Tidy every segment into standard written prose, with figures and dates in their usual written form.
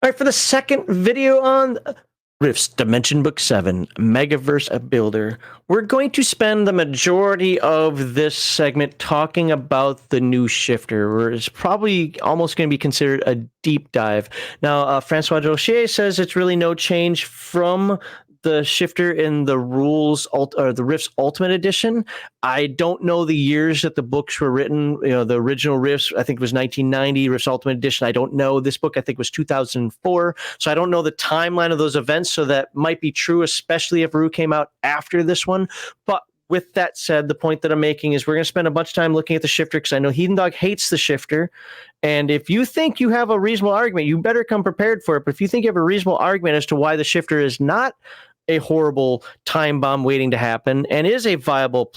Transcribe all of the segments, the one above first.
All right, for the second video on Rift's Dimension Book 7, Megaverse Builder, we're going to spend the majority of this segment talking about the new shifter, where it's probably almost going to be considered a deep dive. Now, Francois Rocher says it's really no change from the shifter in the rules or the Rift's Ultimate Edition. I don't know the years that the books were written. You know, the original Rifts, I think, was 1990. Rift's Ultimate Edition, I don't know. This book, I think, was 2004. So I don't know the timeline of those events. So that might be true, especially if Rue came out after this one. But with that said, the point that I'm making is we're going to spend a bunch of time looking at the shifter because I know Heathen Dog hates the shifter. And if you think you have a reasonable argument, you better come prepared for it. But if you think you have a reasonable argument as to why the shifter is not a horrible time bomb waiting to happen and is a viable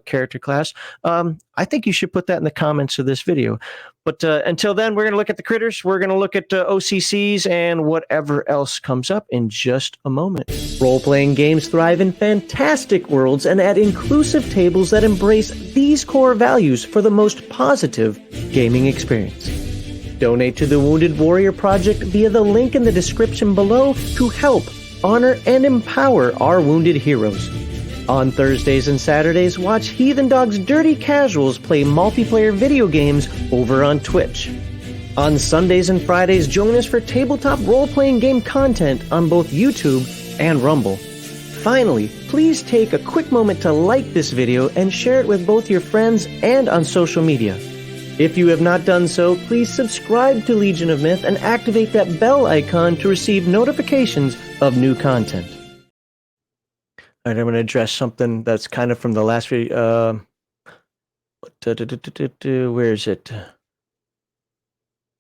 character class, I think you should put that in the comments of this video. But until then, we're going to look at the critters. We're going to look at O.C.C.s and whatever else comes up in just a moment. Role-playing games thrive in fantastic worlds and at inclusive tables that embrace these core values for the most positive gaming experience. Donate to the Wounded Warrior Project via the link in the description below to help honor and empower our wounded heroes. On Thursdays and Saturdays, watch Heathen Dog's Dirty Casuals play multiplayer video games over on Twitch. On Sundays and Fridays, join us for tabletop role-playing game content on both YouTube and Rumble. Finally, please take a quick moment to like this video and share it with both your friends and on social media. If you have not done so, please subscribe to Legion of Myth and activate that bell icon to receive notifications of new content. All right, I'm going to address something that's kind of from the last video. Where is it?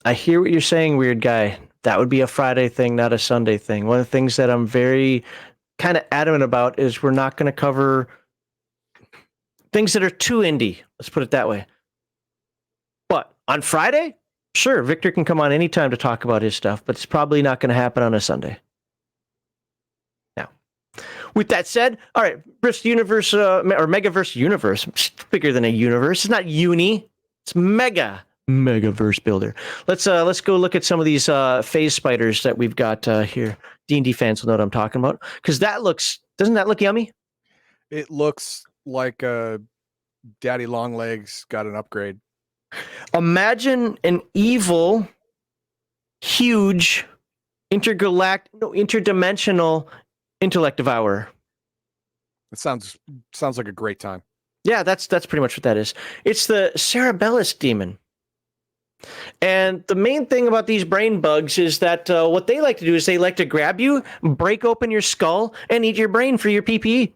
I hear what you're saying, weird guy. That would be a Friday thing, not a Sunday thing. One of the things that I'm very kind of adamant about is we're not going to cover things that are too indie. Let's put it that way. But on Friday, sure, Victor can come on anytime to talk about his stuff, but it's probably not going to happen on a Sunday. Now, with that said, all right, Rift Universe or Megaverse Universe, bigger than a universe. It's not uni, it's Megaverse Builder. Let's go look at some of these phase spiders that we've got here. D&D fans will know what I'm talking about because doesn't that look yummy? It looks like Daddy Longlegs got an upgrade. Imagine an evil, huge, interdimensional intellect devourer. It sounds like a great time. Yeah, that's pretty much what that is. It's the Cerebellus demon. And the main thing about these brain bugs is that what they like to do is they like to grab you, break open your skull, and eat your brain for your PPE.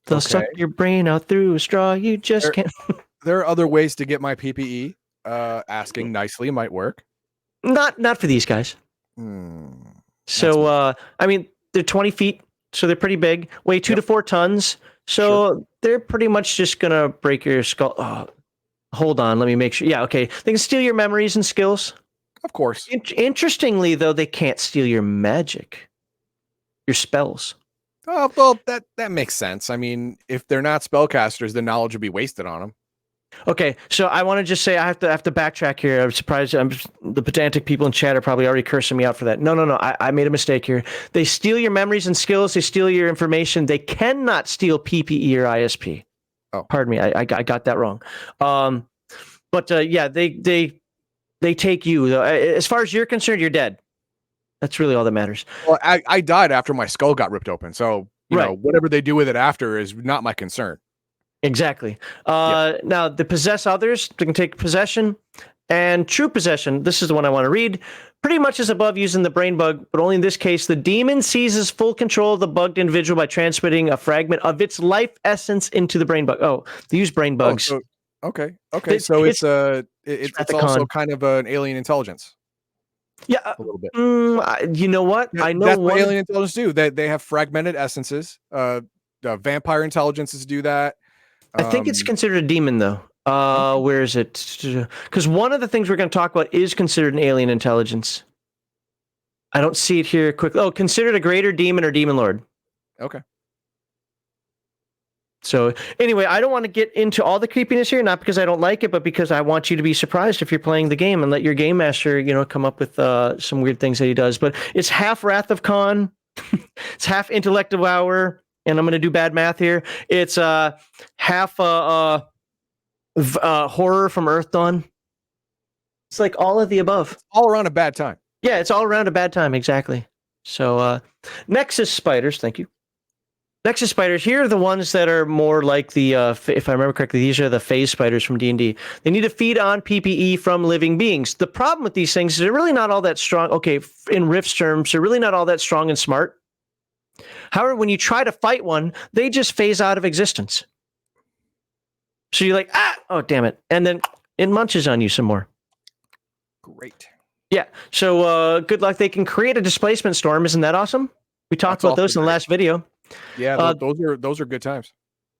They'll suck your brain out through a straw. You just can't. There are other ways to get my PPE. Asking nicely might work. Not for these guys. So, I mean, they're 20 feet, so they're pretty big. Weigh 2 to 4 tons. So they're pretty much just going to break your skull. Oh, hold on. Let me make sure. Yeah, okay. They can steal your memories and skills. Of course. Interestingly, though, they can't steal your magic, your spells. Oh, well, that makes sense. I mean, if they're not spellcasters, the knowledge would be wasted on them. Okay, so I want to just say I have to backtrack here. I'm surprised. The pedantic people in chat are probably already cursing me out for that. No. I made a mistake here. They steal your memories and skills. They steal your information. They cannot steal PPE or ISP. Oh, pardon me. I got that wrong. But yeah, they take you. As far as you're concerned, you're dead. That's really all that matters. Well, I died after my skull got ripped open. So, you know, whatever they do with it after is not my concern. Exactly. Now, the possess others, they can take possession. And true possession, this is the one I want to read, pretty much as above using the brain bug, but only in this case, the demon seizes full control of the bugged individual by transmitting a fragment of its life essence into the brain bug. Oh, they use brain bugs. Okay. So it's also kind of an alien intelligence. Yeah, a little bit. You know what? I know that's what alien intelligence do. They have fragmented essences. Vampire intelligences do that. I think it's considered a demon, though. Where is it? Because one of the things we're going to talk about is considered an alien intelligence. I don't see it here quickly. Oh, considered a greater demon or demon lord. Okay. So anyway, I don't want to get into all the creepiness here, not because I don't like it, but because I want you to be surprised if you're playing the game and let your game master, come up with some weird things that he does. But it's half Wrath of Khan, it's half Intellect Devour, and I'm going to do bad math here. It's half horror from Earth Dawn. It's like all of the above. It's all around a bad time. Yeah, it's all around a bad time, exactly. So Nexus spiders, thank you. Nexus spiders, here are the ones that are more like the, if I remember correctly, these are the phase spiders from D&D. They need to feed on PPE from living beings. The problem with these things is they're really not all that strong. Okay, in Rift's terms, they're really not all that strong and smart. However, when you try to fight one, they just phase out of existence. So you're like, oh, damn it. And then it munches on you some more. Great. Yeah, so good luck. They can create a displacement storm. Isn't that awesome? We talked about those in the last video. Yeah, those are good times.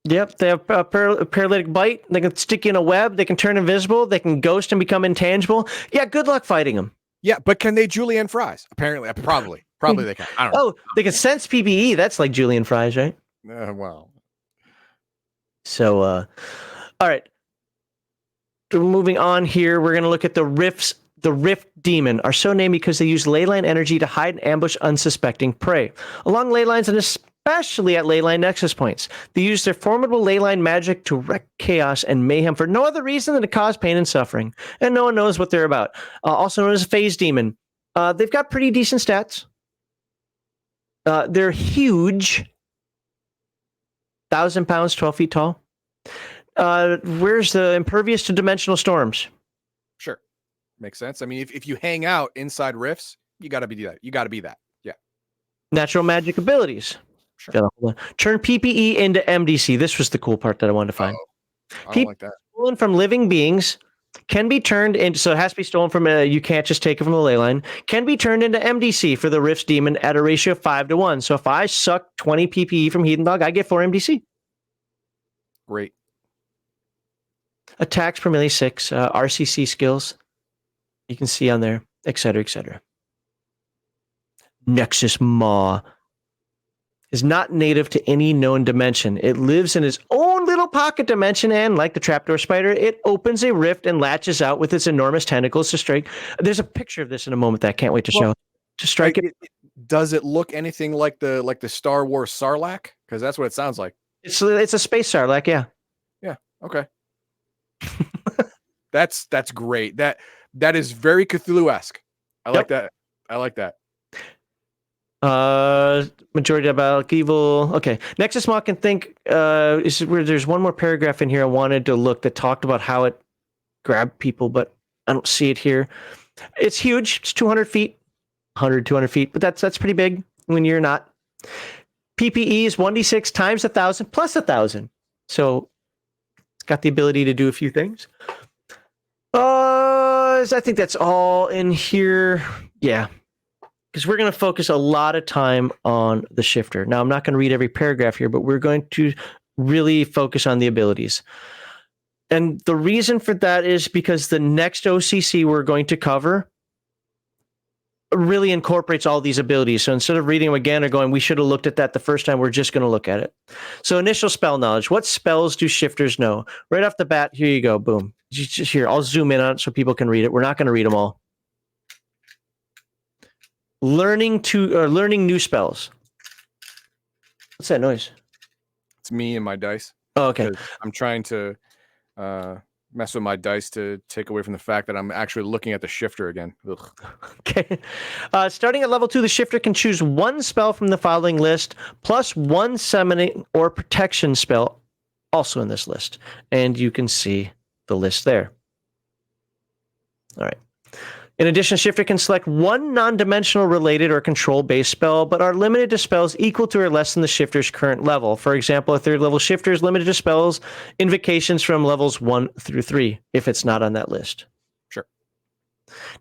Yep, they have a paralytic bite. They can stick you in a web. They can turn invisible. They can ghost and become intangible. Yeah, good luck fighting them. Yeah, but can they julienne fries? Apparently, probably they can. I don't know. Oh, they can sense PPE. That's like julienne fries, right? Well. So, all right. Moving on here, we're going to look at the rifts. The Rift Demon are so named because they use leyline energy to hide and ambush unsuspecting prey along ley lines and especially at leyline nexus points. They use their formidable leyline magic to wreak chaos and mayhem for no other reason than to cause pain and suffering, and no one knows what they're about. Also known as a Phase Demon. They've got pretty decent stats. They're huge. 1,000 pounds, 12 feet tall. Where's the impervious to dimensional storms? Sure. Makes sense. I mean, if you hang out inside rifts, you got to be that. You got to be that. Yeah. Natural magic abilities. Sure. Turn PPE into MDC. This was the cool part that I wanted to find. I don't like that. Stolen from living beings can be turned into, so it has to be stolen from you can't just take it from the ley line, can be turned into MDC for the Rift's Demon at a ratio of 5-1. So if I suck 20 PPE from Heathen Dog, I get 4 MDC. Great. Attacks per melee 6, RCC skills. You can see on there, etc., etc. Nexus Maw is not native to any known dimension. It lives in its own little pocket dimension, and like the trapdoor spider, it opens a rift and latches out with its enormous tentacles to strike. There's a picture of this in a moment that I can't wait to show. To strike it. Does it look anything like the Star Wars Sarlacc? Because that's what it sounds like. It's a space Sarlacc, yeah. Yeah. Okay. That's great. That is very Cthulhu-esque. I like that. I like that. Majority about evil. Okay. Nexus Maw can think is where there's one more paragraph in here I wanted to look that talked about how it grabbed people, but I don't see it here. It's huge. It's 200 feet. 200 feet, but that's pretty big when you're not. PPE is 1d6 times 1,000 plus 1,000. So it's got the ability to do a few things. I think that's all in here. Yeah. Because we're going to focus a lot of time on the shifter. Now, I'm not going to read every paragraph here, but we're going to really focus on the abilities. And the reason for that is because the next OCC we're going to cover really incorporates all these abilities. So instead of reading them again or going, we should have looked at that the first time, we're just going to look at it. So initial spell knowledge. What spells do shifters know? Right off the bat, here you go. Boom. Just here, I'll zoom in on it so people can read it. We're not going to read them all. Learning new spells. What's that noise? It's me and my dice. Oh, okay. I'm trying to mess with my dice to take away from the fact that I'm actually looking at the shifter again. Ugh. Okay. Starting at level 2, the shifter can choose one spell from the following list, plus one summoning or protection spell also in this list. And you can see the list there. All right. In addition, shifter can select one non-dimensional related or control-based spell, but are limited to spells equal to or less than the shifter's current level. For example, a third level shifter is limited to spells, invocations from levels 1 through 3, if it's not on that list. Sure.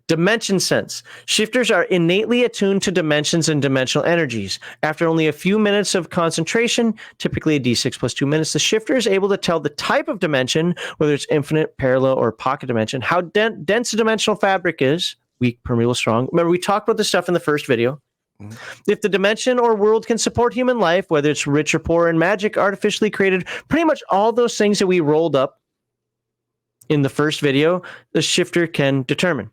Dimension sense. Shifters are innately attuned to dimensions and dimensional energies. After only a few minutes of concentration, typically a d6 plus 2 minutes, the shifter is able to tell the type of dimension, whether it's infinite, parallel, or pocket dimension, how dense a dimensional fabric is, weak, permeable, strong. Remember, we talked about this stuff in the first video. Mhm. If the dimension or world can support human life, whether it's rich or poor and magic artificially created, pretty much all those things that we rolled up in the first video, the shifter can determine.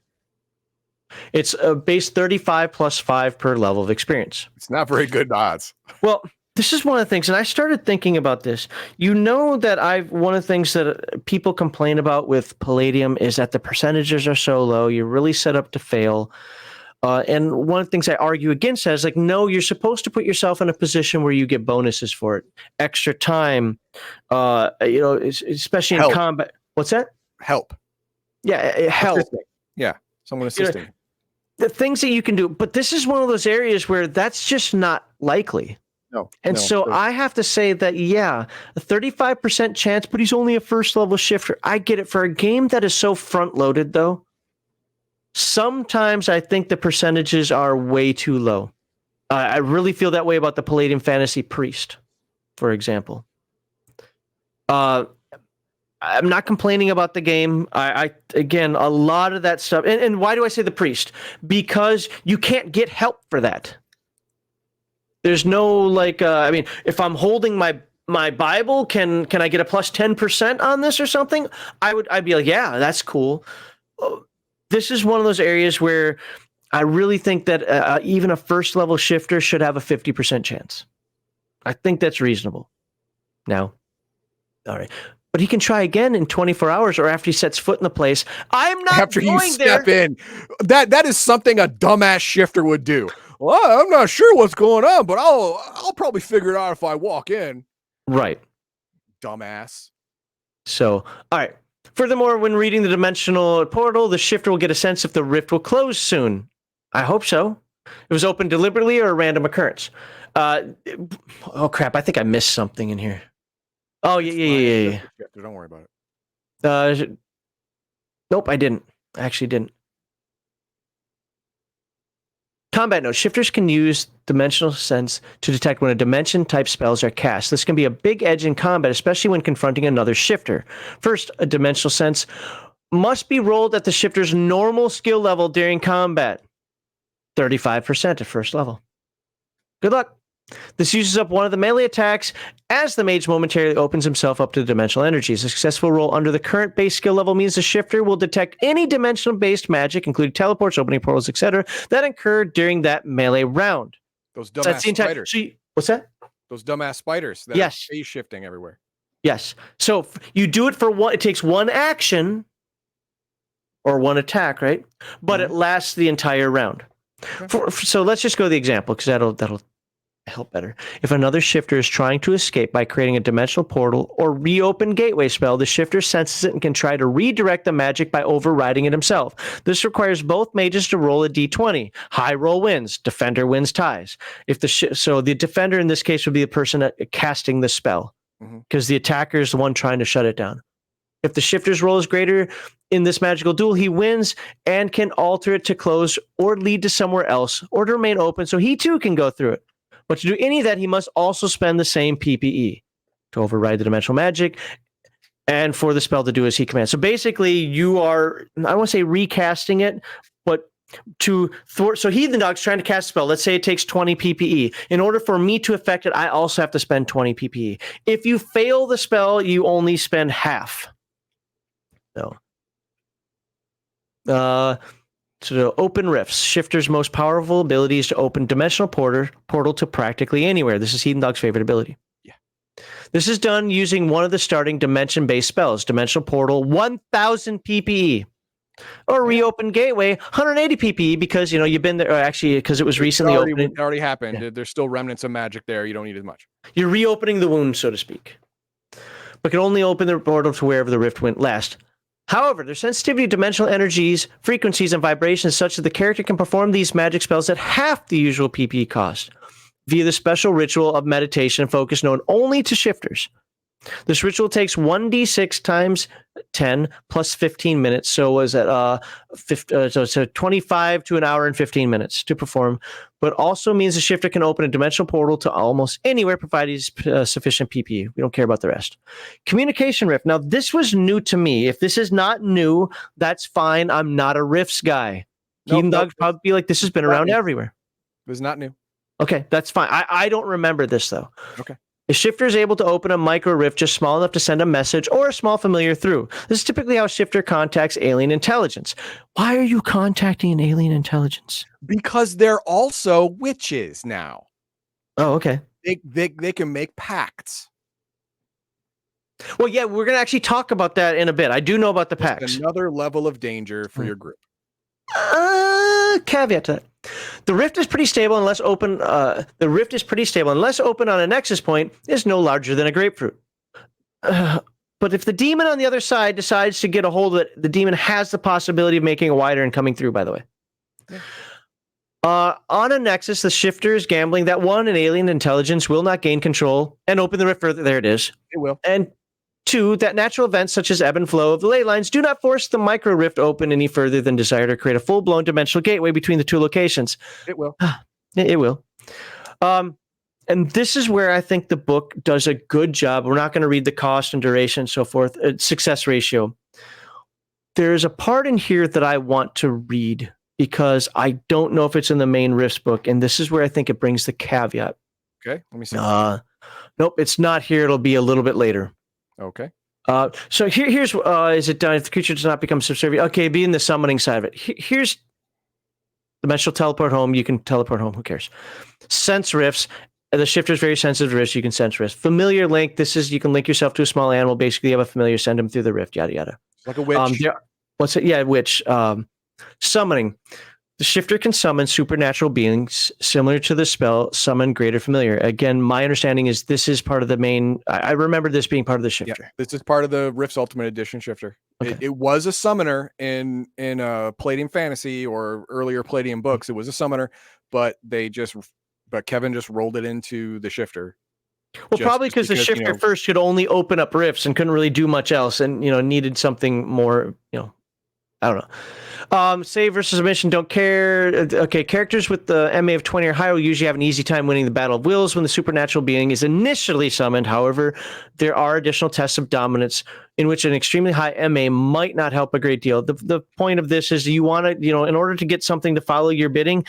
It's a base 35 plus 5 per level of experience. It's not very good odds. Well, this is one of the things, and I started thinking about this. You know that one of the things that people complain about with Palladium is that the percentages are so low. You're really set up to fail. And one of the things I argue against that is like, no, you're supposed to put yourself in a position where you get bonuses for it, extra time. Especially in combat. What's that? Help. Yeah, help. Assisting. Yeah, someone assisting. The things that you can do, but this is one of those areas where that's just not likely. No. And so I have to say that, yeah, a 35% chance, but he's only a first level shifter. I get it. For a game that is so front loaded, though, sometimes I think the percentages are way too low. I really feel that way about the Palladium Fantasy Priest, for example. I'm not complaining about the game. Again, a lot of that stuff. And why do I say the priest? Because you can't get help for that. There's no if I'm holding my Bible, can I get a plus 10% on this or something? I'd be like, yeah, that's cool. This is one of those areas where I really think that even a first level shifter should have a 50% chance. I think that's reasonable. Now, all right. But he can try again in 24 hours or after he sets foot in the place. I'm not after going you step there. in. That is something a dumbass shifter would do. Well, I'm not sure what's going on, but I'll probably figure it out if I walk in. Right. Dumbass. So, all right. Furthermore, when reading the dimensional portal, the shifter will get a sense if the rift will close soon. I hope so. It was opened deliberately or a random occurrence. Oh, crap. I think I missed something in here. Oh, yeah. Don't worry about it. Nope, I didn't. I actually didn't. Combat note. Shifters can use dimensional sense to detect when a dimension type spells are cast. This can be a big edge in combat, especially when confronting another shifter. First, a dimensional sense must be rolled at the shifter's normal skill level during combat. 35% at first level. Good luck. This uses up one of the melee attacks as the mage momentarily opens himself up to the dimensional energies. A successful roll under the current base skill level means the shifter will detect any dimensional-based magic, including teleports, opening portals, etc., that occur during that melee round. Those dumbass spiders. What's that? Those dumbass spiders that are phase shifting everywhere. Yes. So you do it for one. It takes one action or one attack, right? But it lasts the entire round. Okay. So let's just go to the example because that'll help better. If another shifter is trying to escape by creating a dimensional portal or reopen gateway spell, the shifter senses it and can try to redirect the magic by overriding it himself. This requires both mages to roll a d20. High roll wins. Defender wins ties. So the defender in this case would be the person casting the spell because the attacker is the one trying to shut it down. If the shifter's roll is greater in this magical duel, he wins and can alter it to close or lead to somewhere else or to remain open so he too can go through it. But to do any of that, he must also spend the same PPE to override the dimensional magic and for the spell to do as he commands. So basically, you are, I won't say recasting it, but to thwart. So Heathen Dog's trying to cast a spell. Let's say it takes 20 PPE. In order for me to affect it, I also have to spend 20 PPE. If you fail the spell, you only spend half. So open rifts. Shifter's most powerful ability is to open dimensional portal to practically anywhere. This is Heathen Dog's favorite ability. Yeah. This is done using one of the starting dimension-based spells. Dimensional portal, 1,000 PPE. Or reopen gateway, 180 PPE because, you've been there, or actually, because it was recently opened. It already happened. Yeah. There's still remnants of magic there. You don't need as much. You're reopening the wound, so to speak. But can only open the portal to wherever the rift went last. However, their sensitivity to dimensional energies, frequencies, and vibrations is such that the character can perform these magic spells at half the usual PPE cost via the special ritual of meditation and focus known only to shifters. This ritual takes 1d6 times 10 plus 15 minutes. So was it so 25 to an hour and 15 minutes to perform, but also means the shifter can open a dimensional portal to almost anywhere provided he's sufficient PPE. We don't care about the rest. Communication rift. Now, this was new to me. If this is not new, that's fine. I'm not a rifts guy. Heathen Dogs probably be like, this has been around everywhere. It was not new. Okay, that's fine. I don't remember this, though. Okay. A shifter is able to open a micro rift just small enough to send a message or a small familiar through. This is typically how a shifter contacts alien intelligence. Why are you contacting an alien intelligence? Because they're also witches now. Oh, okay. They can make pacts. Well, yeah, we're going to actually talk about that in a bit. I do know about the Just pacts. another level of danger for your group. Caveat to that. The rift is pretty stable unless open. Unless open on a nexus point is no larger than a grapefruit. But if the demon on the other side decides to get a hold of it, the demon has the possibility of making it wider and coming through. By the way, on a nexus, the shifter is gambling that one, an alien intelligence will not gain control and open the rift further. There it is. It will. And two, that natural events such as ebb and flow of the ley lines do not force the micro rift open any further than desire to create a full-blown dimensional gateway between the two locations. It will. It will. And this is where I think the book does a good job. We're not going to read the cost and duration and so forth. Success ratio. There's a part in here that I want to read because I don't know if it's in the main Rifts book, and this is where I think it brings the caveat. Okay, let me see. Nope, it's not here. It'll be a little bit later. Okay. So here's is it done if the creature does not become subservient? Okay, be in the summoning side of it. Here's dimensional teleport home. You can teleport home. Who cares? Sense rifts. The shifter is very sensitive to rifts. You can sense rifts. Familiar link. This is you can link yourself to a small animal. Basically, you have a familiar. Send them through the rift. Yada yada. Like a witch. What's it? Yeah, witch. Summoning. The shifter can summon supernatural beings similar to the spell Summon Greater Familiar. Again, my understanding is this is part of the main. I remember this being part of the shifter. Yeah, this is part of the Rift's Ultimate Edition shifter. Okay. It was a summoner in Palladium Fantasy or earlier Palladium books. It was a summoner, but Kevin just rolled it into the shifter. Well, probably because the shifter first could only open up rifts and couldn't really do much else, and needed something more. I don't know. Save versus omission, don't care. Okay, characters with the MA of 20 or higher will usually have an easy time winning the Battle of Wills when the supernatural being is initially summoned. However, there are additional tests of dominance in which an extremely high MA might not help a great deal. The point of this is you want to, in order to get something to follow your bidding,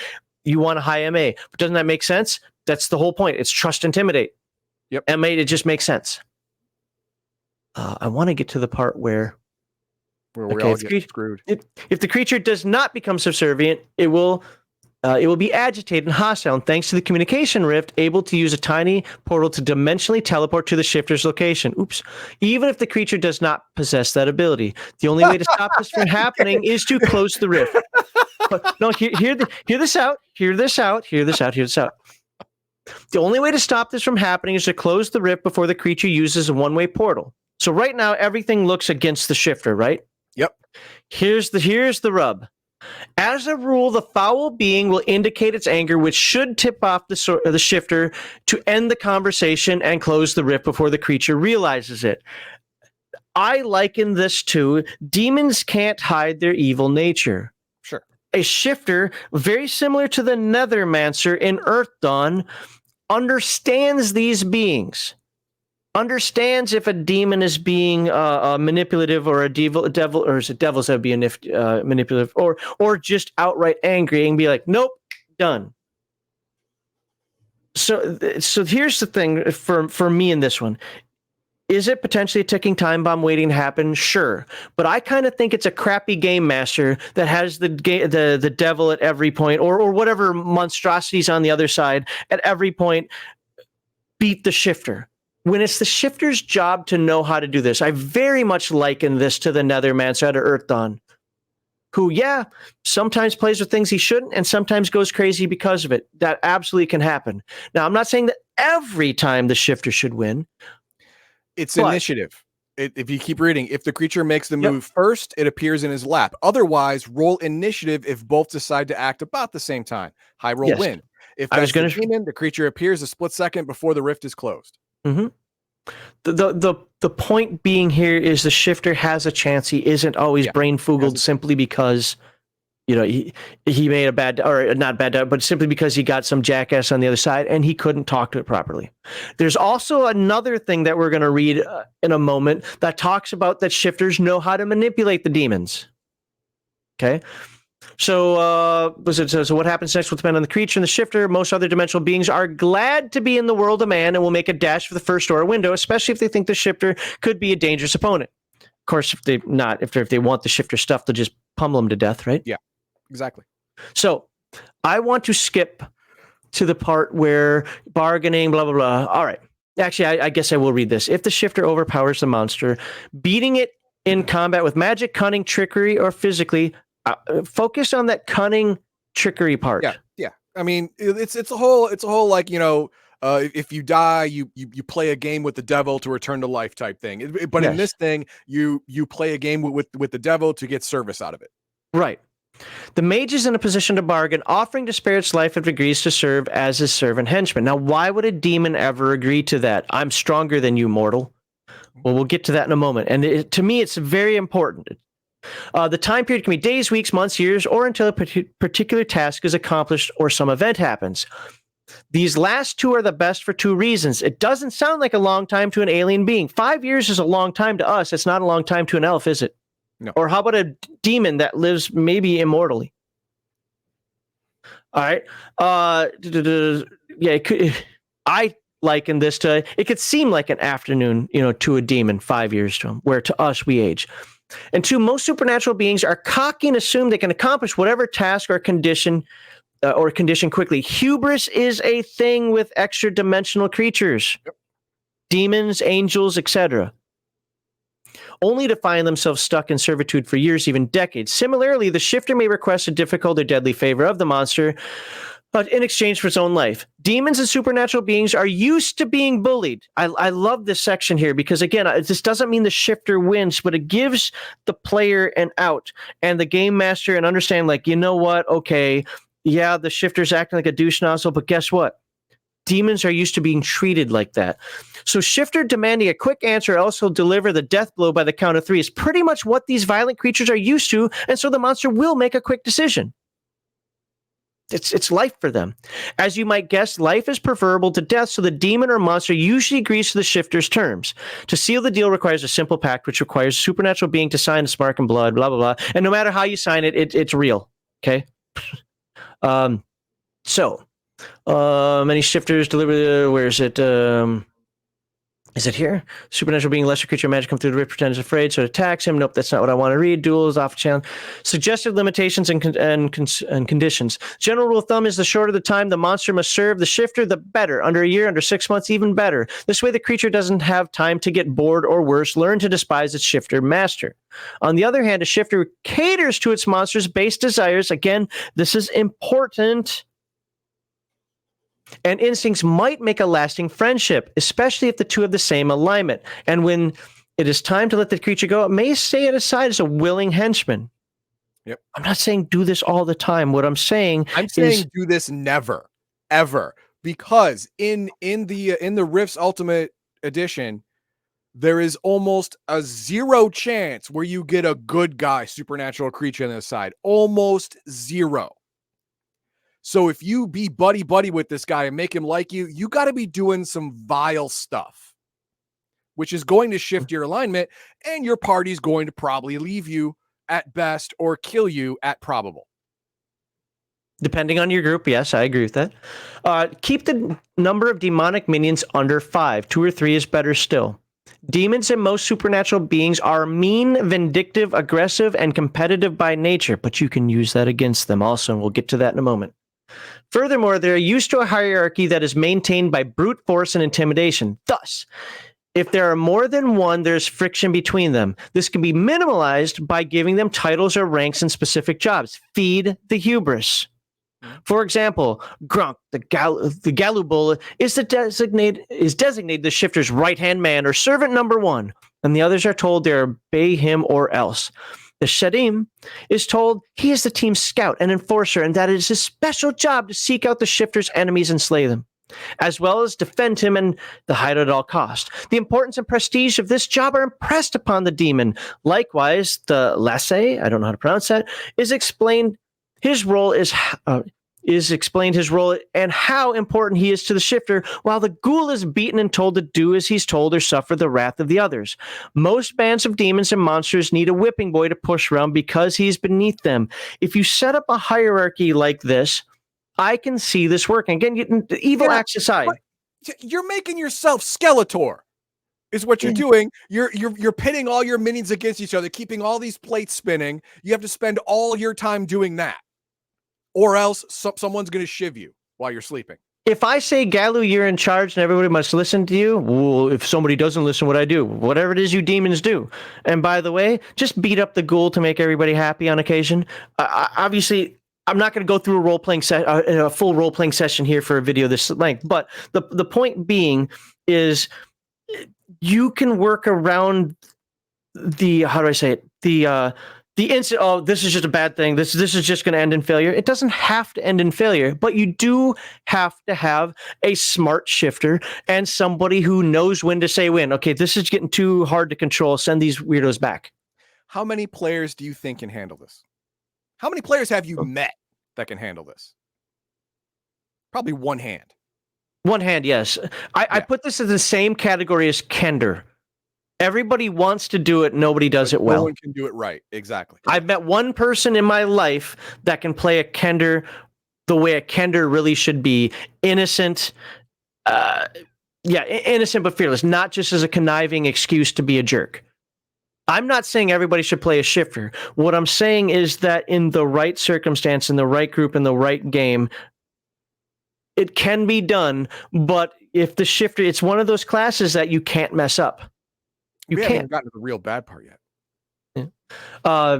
you want a high MA. But doesn't that make sense? That's the whole point. It's trust, intimidate. Yep. MA, it just makes sense. I want to get to the part where we all get screwed. If the creature does not become subservient, it will be agitated and hostile, and thanks to the communication rift, able to use a tiny portal to dimensionally teleport to the shifter's location. Oops. Even if the creature does not possess that ability. The only way to stop this from happening is to close the rift. But no, hear this out. The only way to stop this from happening is to close the rift before the creature uses a one-way portal. So right now, everything looks against the shifter, right? Yep. Here's the rub. As a rule, the foul being will indicate its anger, which should tip off the shifter to end the conversation and close the rift before the creature realizes it. I liken this to demons can't hide their evil nature. Sure. A shifter, very similar to the Nethermancer in Earth Dawn, understands these beings. Understands if a demon is being manipulative or a devil, or is it devils that would be manipulative, or just outright angry and be like, nope, done. So here's the thing for me in this one. Is it potentially a ticking time bomb waiting to happen? Sure. But I kind of think it's a crappy game master that has the devil at every point or whatever monstrosities on the other side at every point beat the shifter. When it's the shifter's job to know how to do this, I very much liken this to the Nethermancer out of Earth Dawn, who, sometimes plays with things he shouldn't and sometimes goes crazy because of it. That absolutely can happen. Now, I'm not saying that every time the shifter should win. It's initiative. If you keep reading, if the creature makes the move first, it appears in his lap. Otherwise, roll initiative if both decide to act about the same time. High roll win. If that's the creature appears a split second before the rift is closed. Mm-hmm. The point being here is the shifter has a chance. He isn't always brain foogled simply because he made a bad, or not bad, but simply because he got some jackass on the other side and he couldn't talk to it properly. There's also another thing that we're going to read in a moment that talks about that shifters know how to manipulate the demons. Okay. So, so what happens next will depend on the creature and the shifter. Most other dimensional beings are glad to be in the world of man and will make a dash for the first door or window, especially if they think the shifter could be a dangerous opponent. Of course, if they want the shifter stuff, they'll just pummel them to death, right? Yeah, exactly. So I want to skip to the part where bargaining, blah, blah, blah. All right. Actually, I guess I will read this. If the shifter overpowers the monster, beating it in combat with magic, cunning, trickery, or physically, focus on that cunning, trickery part. Yeah. I mean, it's a whole like, if you die, you play a game with the devil to return to life type thing. But in this thing, you play a game with the devil to get service out of it. Right. The mage is in a position to bargain, offering to spare its life if it agrees to serve as his servant henchman. Now, why would a demon ever agree to that? I'm stronger than you, mortal. Well, we'll get to that in a moment. And to me, it's very important. The time period can be days, weeks, months, years, or until a particular task is accomplished or some event happens. These last two are the best for two reasons. It doesn't sound like a long time to an alien being. 5 years is a long time to us. It's not a long time to an elf, is it? No. Or how about a demon that lives maybe immortally? All right. I liken this to, it could seem like an afternoon, to a demon 5 years to him, where to us we age. And two, most supernatural beings are cocky and assume they can accomplish whatever task or condition quickly. Hubris is a thing with extra dimensional creatures, demons, angels, etc., only to find themselves stuck in servitude for years, even decades. Similarly, the shifter may request a difficult or deadly favor of the monster, but in exchange for its own life. Demons and supernatural beings are used to being bullied. I love this section here because, again, this doesn't mean the shifter wins, but it gives the player an out and the game master an understanding, like, you know what? Okay, yeah, the shifter's acting like a douche nozzle, but guess what? Demons are used to being treated like that. So shifter demanding a quick answer, else he'll deliver the death blow by the count of three, is pretty much what these violent creatures are used to, and so the monster will make a quick decision. It's life for them. As you might guess, life is preferable to death, so the demon or monster usually agrees to the shifter's terms. To seal the deal requires a simple pact, which requires a supernatural being to sign a spark and blood, blah, blah, blah. And no matter how you sign it, it's real. Okay? Many shifters deliver, where is it? Is it here? Supernatural being, lesser creature, magic come through the rift, pretends afraid, so it attacks him. Nope, that's not what I want to read. Duels, off channel. Suggested limitations and conditions. General rule of thumb is the shorter the time the monster must serve the shifter, the better. Under a year, under 6 months, even better. This way the creature doesn't have time to get bored or worse, learn to despise its shifter master. On the other hand, a shifter caters to its monster's base desires. Again, this is important. And instincts might make a lasting friendship, especially if the two have the same alignment. And when it is time to let the creature go, it may stay at his side as a willing henchman. Yep. I'm not saying do this all the time. What I'm saying is do this never, ever, because in the Rift's Ultimate Edition, there is almost a 0 chance where you get a good guy supernatural creature on the side. Almost 0. So if you be buddy with this guy and make him like you, you got to be doing some vile stuff, which is going to shift your alignment, and your party's going to probably leave you at best or kill you at probable. Depending on your group, yes, I agree with that. Keep the number of demonic minions under 5. 2 or 3 is better still. Demons and most supernatural beings are mean, vindictive, aggressive, and competitive by nature, but you can use that against them also, and we'll get to that in a moment. Furthermore, they're used to a hierarchy that is maintained by brute force and intimidation. Thus, if there are more than one, there's friction between them. This can be minimalized by giving them titles or ranks in specific jobs. Feed the hubris. For example, Grunk, the Galubul, is designated the shifter's right-hand man or servant number 1, and the others are told they obey him or else. The Shadim is told he is the team's scout and enforcer, and that it is his special job to seek out the shifter's enemies and slay them, as well as defend him and the hide at all cost. The importance and prestige of this job are impressed upon the demon. Likewise, the Lasse, I don't know how to pronounce that, is explained. His role is is explained his role and how important he is to the shifter, while the ghoul is beaten and told to do as he's told or suffer the wrath of the others. Most bands of demons and monsters need a whipping boy to push around because he's beneath them. If you set up a hierarchy like this, I can see this working. Again, evil acts aside. You're making yourself Skeletor. Is what you're doing. You're pitting all your minions against each other, keeping all these plates spinning. You have to spend all your time doing that, or else someone's going to shiv you while you're sleeping. If I say, Galu, you're in charge and everybody must listen to you, well, if somebody doesn't listen, what I do? Whatever it is you demons do. And by the way, just beat up the ghoul to make everybody happy on occasion. Obviously, I'm not going to go through a full role-playing session here for a video this length, but the point being is you can work around the instant, oh, this is just a bad thing. This is just going to end in failure. It doesn't have to end in failure, but you do have to have a smart shifter and somebody who knows when to say when. Okay, this is getting too hard to control. Send these weirdos back. How many players do you think can handle this? How many players have you met that can handle this? Probably one hand. One hand, yes. I put this in the same category as Kender. Everybody wants to do it. Nobody does it well. No one can do it right. Exactly. I've met one person in my life that can play a Kender the way a Kender really should be. Innocent. Innocent but fearless. Not just as a conniving excuse to be a jerk. I'm not saying everybody should play a shifter. What I'm saying is that in the right circumstance, in the right group, in the right game, it can be done, but if the shifter, it's one of those classes that you can't mess up. We haven't even gotten to the real bad part yet. Yeah.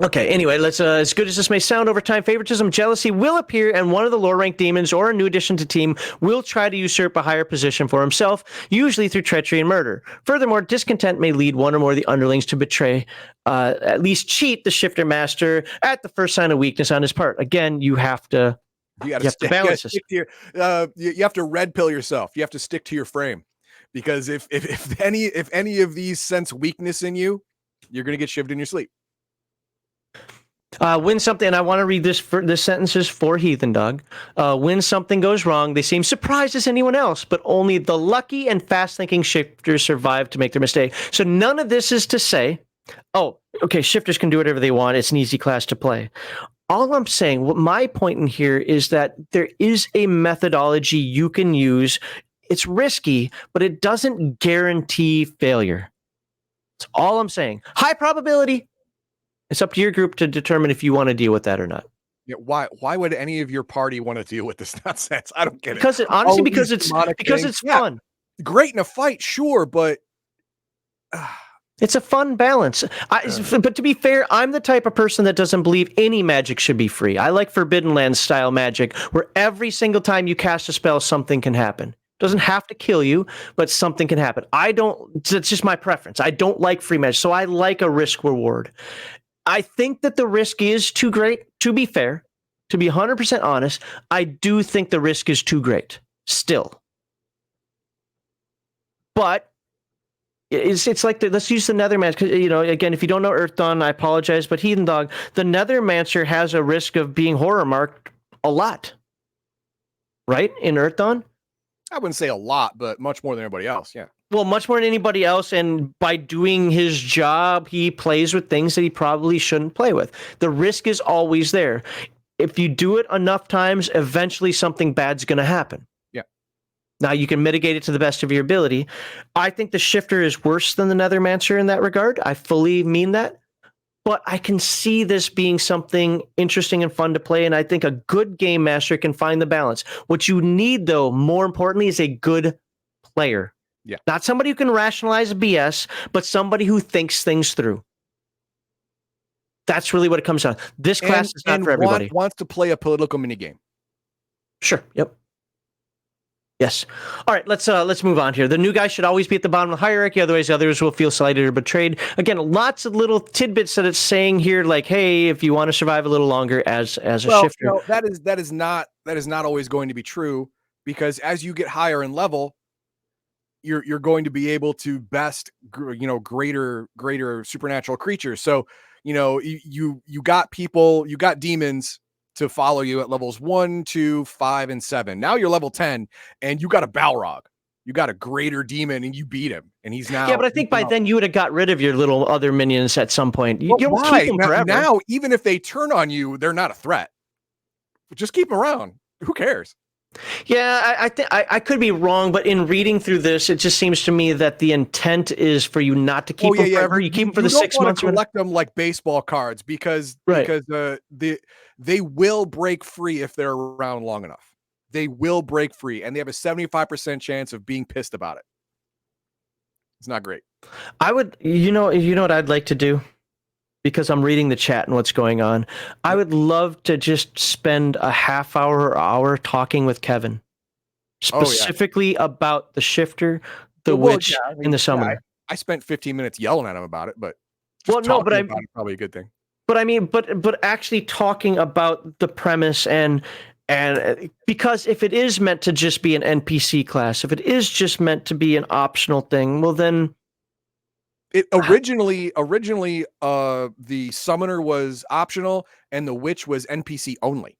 Okay, anyway, let's as good as this may sound, over time, favoritism, jealousy will appear, and one of the lower-ranked demons or a new addition to team will try to usurp a higher position for himself, usually through treachery and murder. Furthermore, discontent may lead one or more of the underlings to betray, at least cheat the shifter master at the first sign of weakness on his part. Again, you have to balance this. You have to red pill yourself. You have to stick to your frame, because if any of these sense weakness in you, you're going to get shivved in your sleep. When something, and I want to read this sentence for Heathen Dog. When something goes wrong, they seem surprised as anyone else, but only the lucky and fast-thinking shifters survive to make their mistake. So none of this is to say, oh, okay, shifters can do whatever they want. It's an easy class to play. All I'm saying, what my point in here is that there is a methodology you can use. It's risky, but it doesn't guarantee failure. That's all I'm saying. High probability. It's up to your group to determine if you want to deal with that or not. Yeah, why would any of your party want to deal with this nonsense? I don't get it. Because it's fun. Great in a fight, sure, but it's a fun balance. But to be fair, I'm the type of person that doesn't believe any magic should be free. I like Forbidden Lands style magic, where every single time you cast a spell, something can happen. It doesn't have to kill you, but something can happen. It's just my preference. I don't like free magic, so I like a risk reward. I think that the risk is too great, to be fair. To be 100% honest, I do think the risk is too great, still. But it's like, let's use the Nethermancer, because, again, if you don't know Earth Dawn, I apologize, but Heathen Dog, the Nethermancer has a risk of being horror marked a lot. Right? In Earth Dawn? I wouldn't say a lot, but much more than anybody else, yeah. Well, much more than anybody else, and by doing his job, he plays with things that he probably shouldn't play with. The risk is always there. If you do it enough times, eventually something bad's going to happen. Yeah. Now, you can mitigate it to the best of your ability. I think the Shifter is worse than the Nethermancer in that regard. I fully mean that. But I can see this being something interesting and fun to play, and I think a good game master can find the balance. What you need, though, more importantly, is a good player. Yeah. Not somebody who can rationalize BS, but somebody who thinks things through. That's really what it comes down. This class is not for everybody. Wants to play a political minigame. Sure. Yep. Yes. All right, let's move on here. The new guy should always be at the bottom of the hierarchy, otherwise others will feel slighted or betrayed. Again, lots of little tidbits that it's saying here, like, hey, if you want to survive a little longer as a shifter. No, that is not always going to be true, because as you get higher in level, you're going to be able to best greater supernatural creatures. So you got demons to follow you at levels 1, 2, 5, and 7. Now you're level 10, and you got a Balrog. You got a greater demon, and you beat him, and he's now. Yeah, but I think by then you would have got rid of your little other minions at some point. You don't keep them forever. Now, even if they turn on you, they're not a threat. Just keep them around. Who cares? Yeah, I think I could be wrong, but in reading through this, it just seems to me that the intent is for you not to keep them forever. You keep them for the 6 months. You collect them like baseball cards because they will break free if they're around long enough. They will break free, and they have a 75% chance of being pissed about it. It's not great. I would, you know what I'd like to do? Because I'm reading the chat and what's going on. I would love to just spend a half hour or hour talking with Kevin, specifically about the shifter, the witch, and the summoner. I spent 15 minutes yelling at him about it, but probably a good thing. But I mean, but actually talking about the premise and because if it is meant to just be an NPC class, if it is just meant to be an optional thing, well then. It originally, the summoner was optional and the witch was NPC only.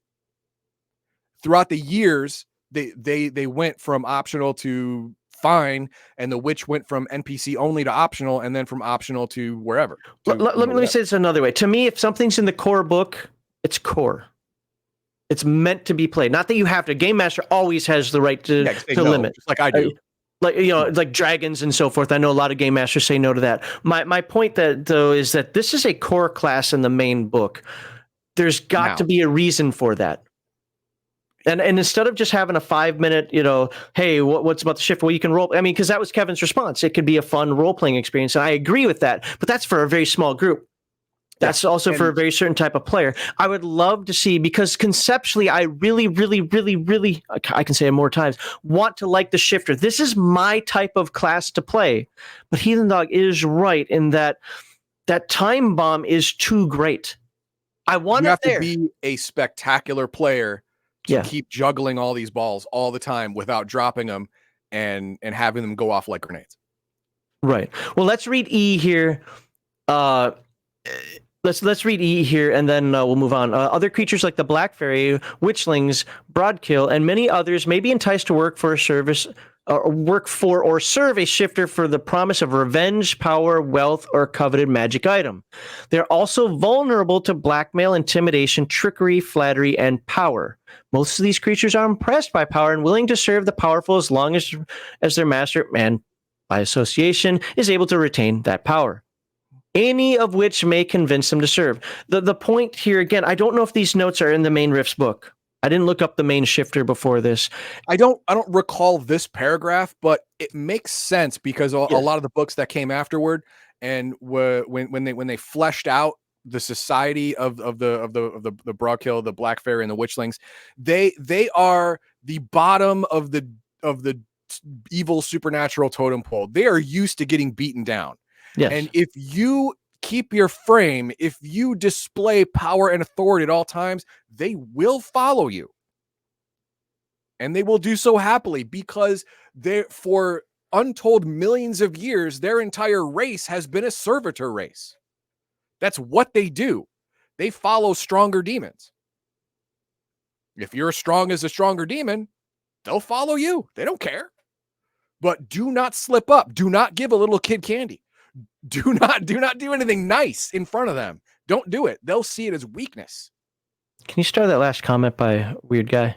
Throughout the years, they went from optional to fine, and the witch went from NPC only to optional, and then from optional to wherever. Let me say this another way. To me, if something's in the core book, it's core. It's meant to be played. Not that you have to. Game Master always has the right to limit, just like I do. Like dragons and so forth. I know a lot of game masters say no to that. My point though is that this is a core class in the main book. There's got to be a reason for that. And instead of just having a 5-minute, hey, what's about the shift? Well, you can roll. I mean, because that was Kevin's response. It could be a fun role-playing experience. And I agree with that, but that's for a very small group. That's also for a very certain type of player. I would love to see, because conceptually, I really, really, really, really, I can say it more times, want to like the shifter. This is my type of class to play. But Heathen Dog is right in that time bomb is too great. I want it there. You have to be a spectacular player to keep juggling all these balls all the time without dropping them and having them go off like grenades. Right. Well, let's read E here. Let's read E here, and then we'll move on. Other creatures like the Black Fairy, Witchlings, Broadkill, and many others may be enticed to work for or serve a shifter for the promise of revenge, power, wealth, or coveted magic item. They're also vulnerable to blackmail, intimidation, trickery, flattery, and power. Most of these creatures are impressed by power and willing to serve the powerful as long as their master, and by association, is able to retain that power. Any of which may convince them to serve. The point here, again, I don't know if these notes are in the main Rifts book. I didn't look up the main shifter before this. I don't recall this paragraph, but it makes sense because a lot of the books that came afterward and when they fleshed out the society of the Broadkill, the Black Fairy, and the Witchlings, they are the bottom of the evil supernatural totem pole. They are used to getting beaten down. Yes. And if you keep your frame, if you display power and authority at all times, they will follow you. And they will do so happily because for untold millions of years, their entire race has been a servitor race. That's what they do. They follow stronger demons. If you're as strong as a stronger demon, they'll follow you. They don't care. But do not slip up. Do not give a little kid candy. Do not do anything nice in front of them. Don't do it. They'll see it as weakness. Can you start that last comment by Weird Guy?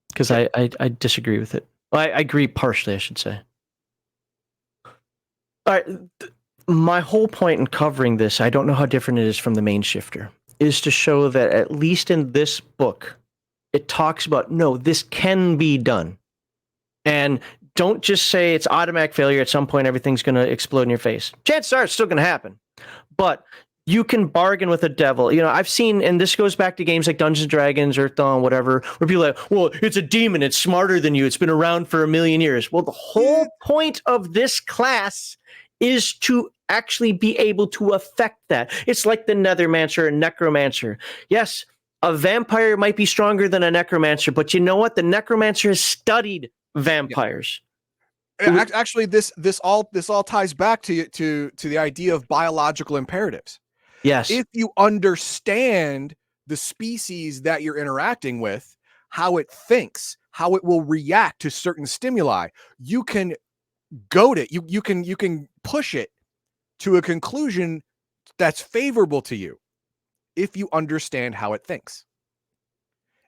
Because I disagree with it. Well, I agree partially, I should say. All right. My whole point in covering this, I don't know how different it is from the main shifter, is to show that at least in this book, it talks about, no, this can be done. And don't just say it's automatic failure. At some point, everything's going to explode in your face. Chances are it's still going to happen. But you can bargain with the devil. I've seen, and this goes back to games like Dungeons & Dragons or Dawn, whatever, where people are like, well, it's a demon. It's smarter than you. It's been around for 1,000,000 years. Well, the whole point of this class is to actually be able to affect that. It's like the Nethermancer and Necromancer. Yes, a vampire might be stronger than a Necromancer, but you know what? The Necromancer has studied vampires. Yeah. Actually, this all ties back to the idea of biological imperatives. Yes. If you understand the species that you're interacting with, how it thinks, how it will react to certain stimuli. You can goad it. You can push it to a conclusion that's favorable to you if you understand how it thinks.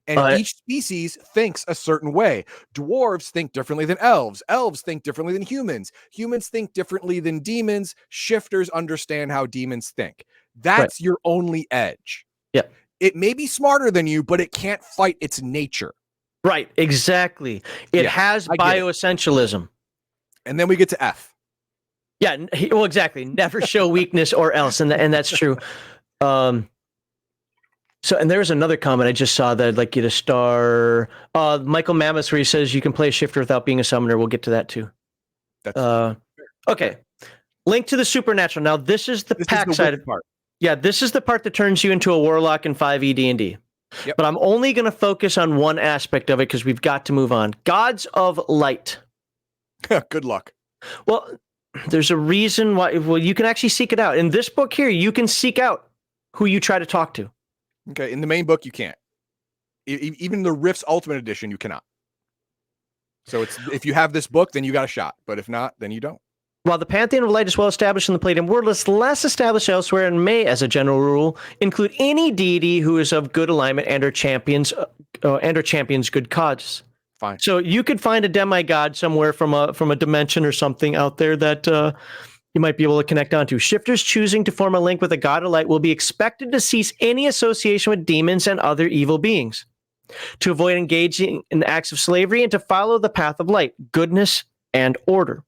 And each species thinks a certain way. Dwarves think differently than elves. Elves think differently than humans. Humans think differently than demons. Shifters understand how demons think. That's your only edge. Yeah. It may be smarter than you, but it can't fight its nature. Right, exactly. It has bioessentialism. And then we get to F. Yeah, well, exactly. Never show weakness or else, and that's true. So, and there's another comment I just saw that I'd like you to star. Michael Mammoth, where he says you can play a shifter without being a summoner. We'll get to that too. That's okay. Link to the supernatural. Now, this is the pack side of part. Yeah, this is the part that turns you into a warlock in 5e D&D. Yep. But I'm only going to focus on one aspect of it because we've got to move on. Gods of Light. Good luck. Well, there's a reason why. Well, you can actually seek it out. In this book here, you can seek out who you try to talk to. Okay, in the main book, you can't. Even the Rift's Ultimate Edition, you cannot. So it's if you have this book, then you got a shot. But if not, then you don't. While the Pantheon of Light is well established in the Palladium world, it's less established elsewhere and may, as a general rule, include any deity who is of good alignment and or champions good causes. Fine. So you could find a demigod somewhere from a dimension or something out there that you might be able to connect onto. Shifters choosing to form a link with a god of light will be expected to cease any association with demons and other evil beings, to avoid engaging in acts of slavery, and to follow the path of light, goodness, and order.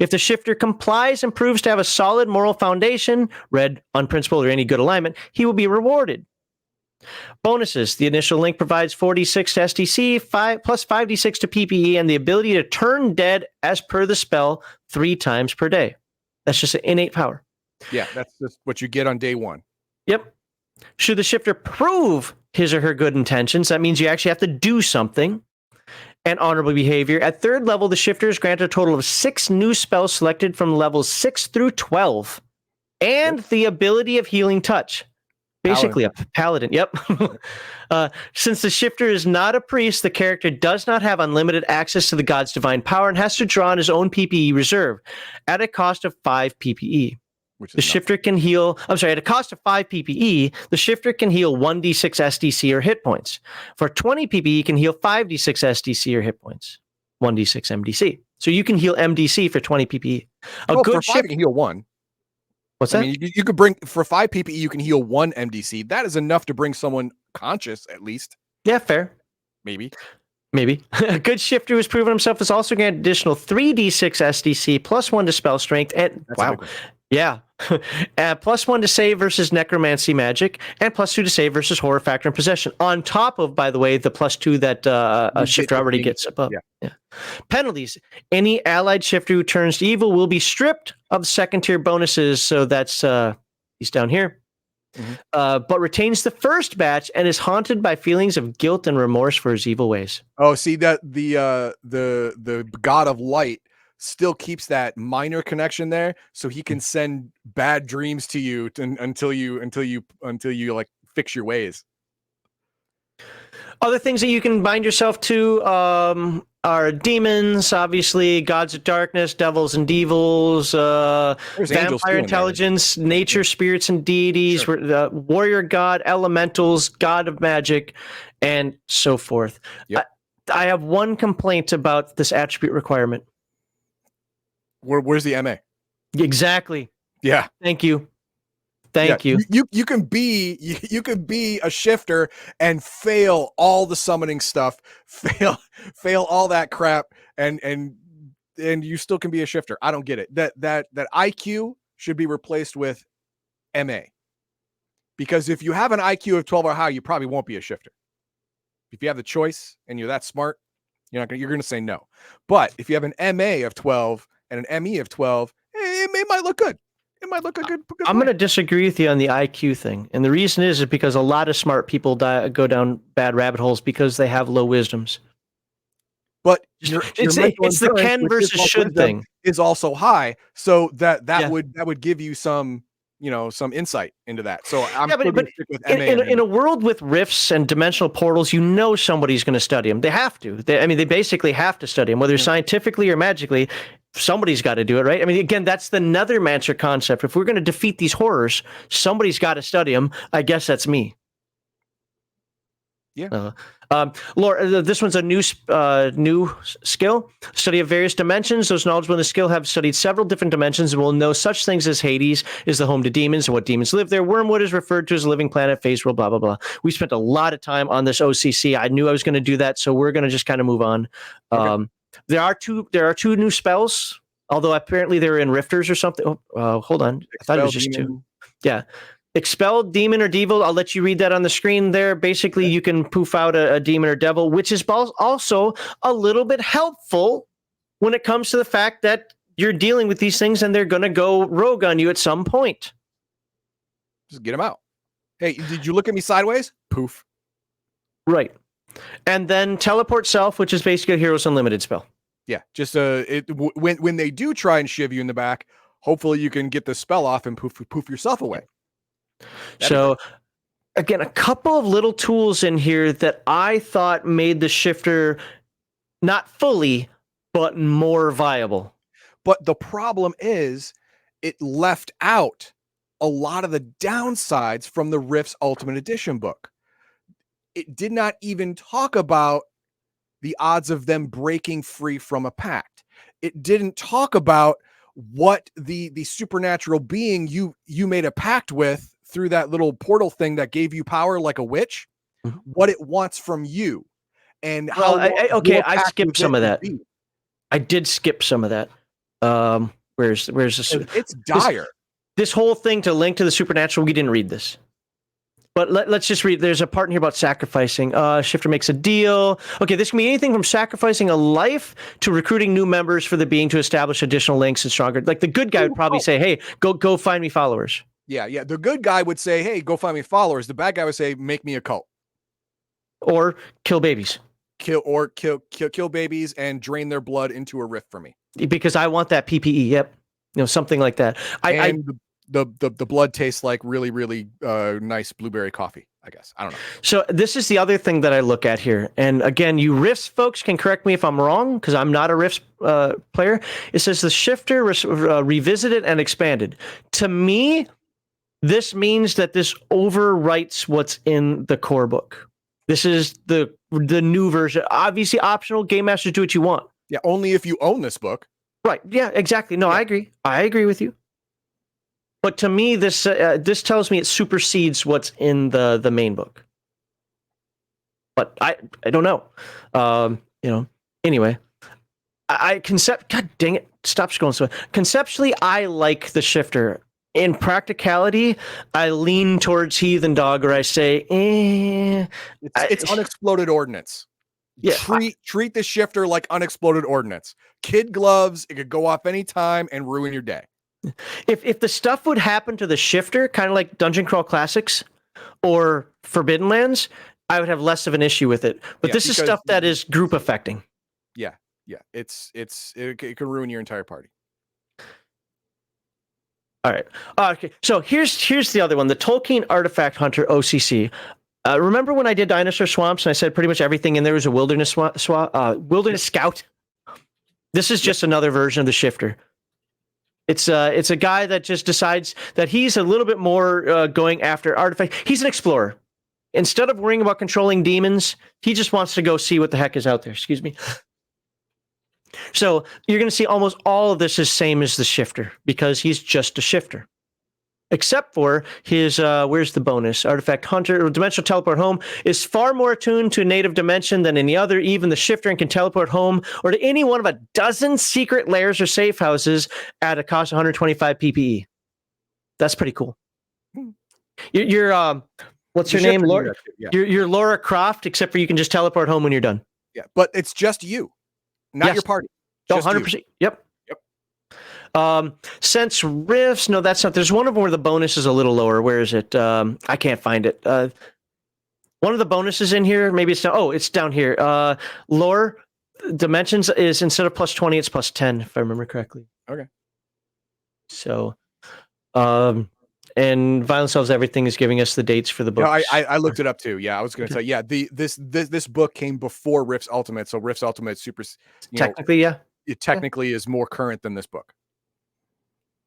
If the shifter complies and proves to have a solid moral foundation, read unprincipled or any good alignment, he will be rewarded. Bonuses. The initial link provides 4d6 to SDC, plus 5d6 to PPE, and the ability to turn dead as per the spell 3 times per day. That's just an innate power. Yeah, that's just what you get on day 1. Yep. Should the shifter prove his or her good intentions, that means you actually have to do something, and honorable behavior. At 3rd level, the shifter is granted a total of 6 new spells selected from levels 6 through 12, and the ability of healing touch. Basically, a paladin. Yep. Since the shifter is not a priest, the character does not have unlimited access to the god's divine power and has to draw on his own PPE reserve at a cost of 5 PPE. The shifter can heal, at a cost of 5 PPE, the shifter can heal 1d6 SDC or hit points. For 20 PPE, you can heal 5d6 SDC or hit points. 1d6 MDC. So you can heal MDC for 20 PPE. For 5, you can heal 1. What's that? I mean, you could bring, for 5 PPE, you can heal 1 MDC. That is enough to bring someone conscious, at least. Yeah, fair. Maybe. A good shifter who's proven himself is also granted additional 3d6 SDC plus 1 to spell strength and plus 1 to save versus necromancy magic and plus 2 to save versus horror factor and possession. On top of, by the way, the plus 2 that a shifter already gets above. Yeah. Penalties. Any allied shifter who turns to evil will be stripped of second tier bonuses. So that's he's down here. But retains the first batch and is haunted by feelings of guilt and remorse for his evil ways. Oh, see that the god of light still keeps that minor connection there, so he can send bad dreams to you until you like fix your ways. Other things that you can bind yourself to are demons, obviously, gods of darkness, devils and devils, vampire intelligence, nature, spirits and deities, warrior god, elementals, god of magic, and so forth. Yep. I have one complaint about this attribute requirement. Where's the MA? Exactly. Yeah. Thank you. Thank you. You can be a shifter and fail all the summoning stuff, fail all that crap, and you still can be a shifter. I don't get it. That IQ should be replaced with MA. Because if you have an IQ of 12 or higher, you probably won't be a shifter. If you have the choice and you're that smart, you're gonna say no. But if you have an MA of 12 and an ME of 12, it might look good. It might look a good I'm going to disagree with you on the IQ thing. And the reason is because a lot of smart people go down bad rabbit holes because they have low wisdoms. But it's the can versus should thing is also high. So that would give you some some insight into that. So I'm yeah, still but going to stick with in a world with rifts and dimensional portals, somebody's going to study them. They have to. They basically have to study them, whether scientifically or magically. Somebody's got to do it, right? I mean, again, that's the Nethermancer concept. If we're going to defeat these horrors, somebody's got to study them. I guess that's me. Yeah. Laura, this one's a new skill. Study of various dimensions. Those knowledgeable in the skill have studied several different dimensions and will know such things as Hades is the home to demons and what demons live there. Wormwood is referred to as a living planet, phase world, blah, blah, blah. We spent a lot of time on this O.C.C. I knew I was going to do that, so we're going to just kind of move on. Okay. There are two new spells, although apparently they're in Rifters or something. Hold on. I thought it was just demon. Two. Yeah. Expel demon or devil. I'll let you read that on the screen there. Basically, you can poof out a demon or devil, which is also a little bit helpful when it comes to the fact that you're dealing with these things and they're going to go rogue on you at some point. Just get them out. Hey, did you look at me sideways? Poof. Right. And then teleport self, which is basically a Heroes Unlimited spell. Yeah, just when they do try and shiv you in the back, hopefully you can get the spell off and poof yourself away. So, again, a couple of little tools in here that I thought made the shifter not fully, but more viable. But the problem is it left out a lot of the downsides from the Rift's Ultimate Edition book. It did not even talk about the odds of them breaking free from a pact. It didn't talk about what the supernatural being you made a pact with through that little portal thing that gave you power like a witch, what it wants from you. And how I skipped some of that. I did skip some of that. Where's this? It's dire. This whole thing to link to the supernatural, we didn't read this. But let's just read. There's a part in here about sacrificing. Shifter makes a deal. Okay, this can be anything from sacrificing a life to recruiting new members for the being to establish additional links and stronger. Like the good guy would probably say, "Hey, go find me followers." Yeah. The good guy would say, "Hey, go find me followers." The bad guy would say, "Make me a cult." Or kill babies. Kill babies and drain their blood into a rift for me. Because I want that PPE. Yep. Something like that. The blood tastes like really, really nice blueberry coffee, I guess. I don't know. So this is the other thing that I look at here. And again, you Rifts folks can correct me if I'm wrong, because I'm not a Rifts player. It says the shifter revisited and expanded. To me, this means that this overwrites what's in the core book. This is the new version. Obviously optional. Game masters, do what you want. Yeah, only if you own this book. Right. Yeah, exactly. No, yeah. I agree with you. But to me, this tells me it supersedes what's in the main book. But I don't know. Anyway, God dang it! Stop scrolling. So conceptually, I like the shifter. In practicality, I lean towards Heathen Dog, or I say, it's unexploded ordnance. Yeah, treat the shifter like unexploded ordnance. Kid gloves. It could go off anytime and ruin your day. If the stuff would happen to the shifter, kind of like Dungeon Crawl Classics or Forbidden Lands, I would have less of an issue with it. But this is stuff that is group affecting. Yeah. It can ruin your entire party. All right. Okay. So here's the other one: the Tolkien Artifact Hunter O.C.C. Remember when I did Dinosaur Swamps and I said pretty much everything in there was a wilderness wilderness scout? This is just another version of the shifter. It's a guy that just decides that he's a little bit more going after artifact. He's an explorer. Instead of worrying about controlling demons, he just wants to go see what the heck is out there. Excuse me. So you're going to see almost all of this is same as the shifter because he's just a shifter. Except for his, where's the bonus? Artifact Hunter, or Dimensional Teleport Home, is far more attuned to a native dimension than any other. Even the shifter and can teleport home or to any one of a dozen secret lairs or safe houses at a cost of 125 PPE. That's pretty cool. You're what's your name? Laura? Yeah. You're Laura Croft, except for you can just teleport home when you're done. Yeah, but it's just you, not your party. Just 100%. You. Yep. Sense Rifts. No, that's not. There's one of them where the bonus is a little lower. Where is it? I can't find it. One of the bonuses in here, maybe it's down. Oh, it's down here. Lore dimensions is instead of plus 20, it's plus 10, if I remember correctly. Okay. So, and Violent Selves Everything is giving us the dates for the books. No, I looked it up too. Yeah, I was going to tell you. Yeah, this book came before Rift's Ultimate, so Rift's Ultimate super. Technically, yeah. It technically is more current than this book.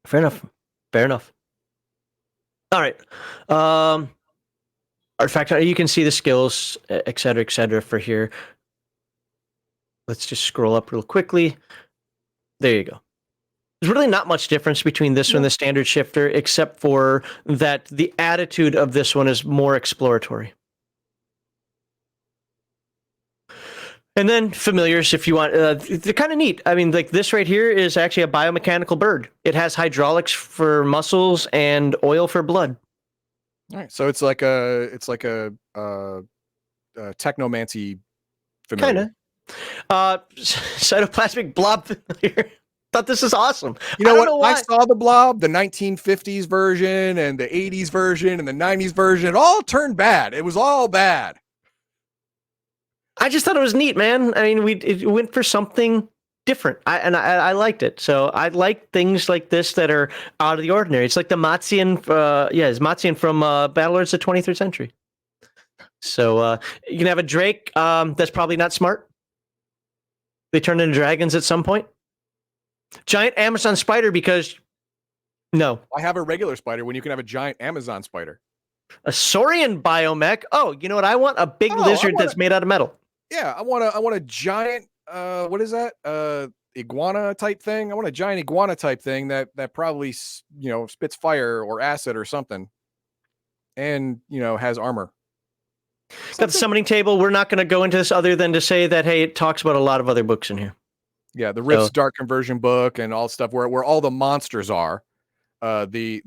Fair enough. Fair enough. All right. Artifact, you can see the skills, et cetera, for here. Let's just scroll up real quickly. There you go. There's really not much difference between this one and the standard shifter, except for that the attitude of this one is more exploratory. And then familiars, if you want, they're kind of neat. I mean, like this right here is actually a biomechanical bird. It has hydraulics for muscles and oil for blood. All right, so it's like a technomancy familiar. Kind of. Cytoplasmic blob familiar. Thought this is awesome. You know what? I saw the blob, the 1950s version and the 80s version and the 90s version. It all turned bad. It was all bad. I just thought it was neat, man. I mean, it went for something different. I liked it. So I like things like this that are out of the ordinary. It's like the Matzian, it's Matzian from Battlelords of the 23rd Century. So you can have a Drake that's probably not smart. They turn into dragons at some point. Giant Amazon spider because no. I have a regular spider when you can have a giant Amazon spider. A Saurian biomech. Oh, you know what I want? A big lizard that's made out of metal. Yeah, I want a giant what is that? Iguana type thing. I want a giant iguana type thing that probably spits fire or acid or something. And, has armor. Got the summoning table. We're not going to go into this other than to say that hey, it talks about a lot of other books in here. Yeah, the Rift's Dark Conversion book and all stuff where all the monsters are. The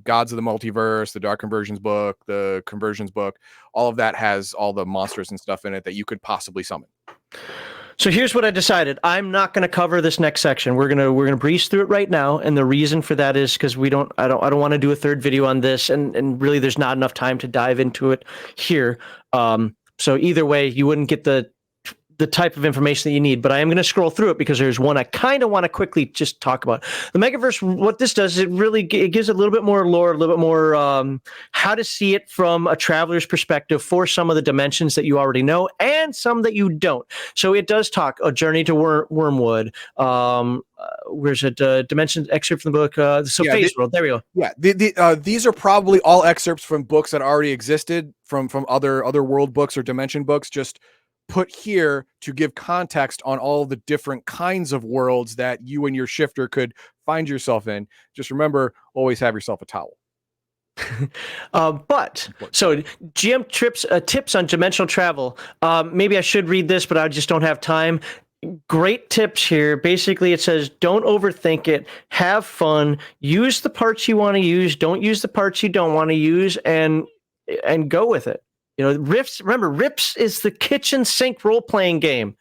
Gods of the Multiverse, the Dark Conversions book, the Conversions book, all of that has all the monsters and stuff in it that you could possibly summon. So here's what I decided. I'm not going to cover this next section. We're gonna breeze through it right now, and the reason for that is because I don't want to do a third video on this, and really there's not enough time to dive into it here. So either way, you wouldn't get the type of information that you need, but I am going to scroll through it because there's one I kind of want to quickly just talk about. The Megaverse, what this does is it gives a little bit more lore, a little bit more how to see it from a traveler's perspective for some of the dimensions that you already know and some that you don't. So it does talk a journey to Wormwood. Where's it? Dimension excerpt from the book. Phase World. There we go. Yeah, these are probably all excerpts from books that already existed from other world books or dimension books. Just put here to give context on all the different kinds of worlds that you and your shifter could find yourself in. Just remember, always have yourself a towel. So GM tips on dimensional travel. Maybe I should read this, but I just don't have time. Great tips here. Basically, it says don't overthink it. Have fun. Use the parts you want to use. Don't use the parts you don't want to use, and go with it. Rifts is the kitchen sink role-playing game.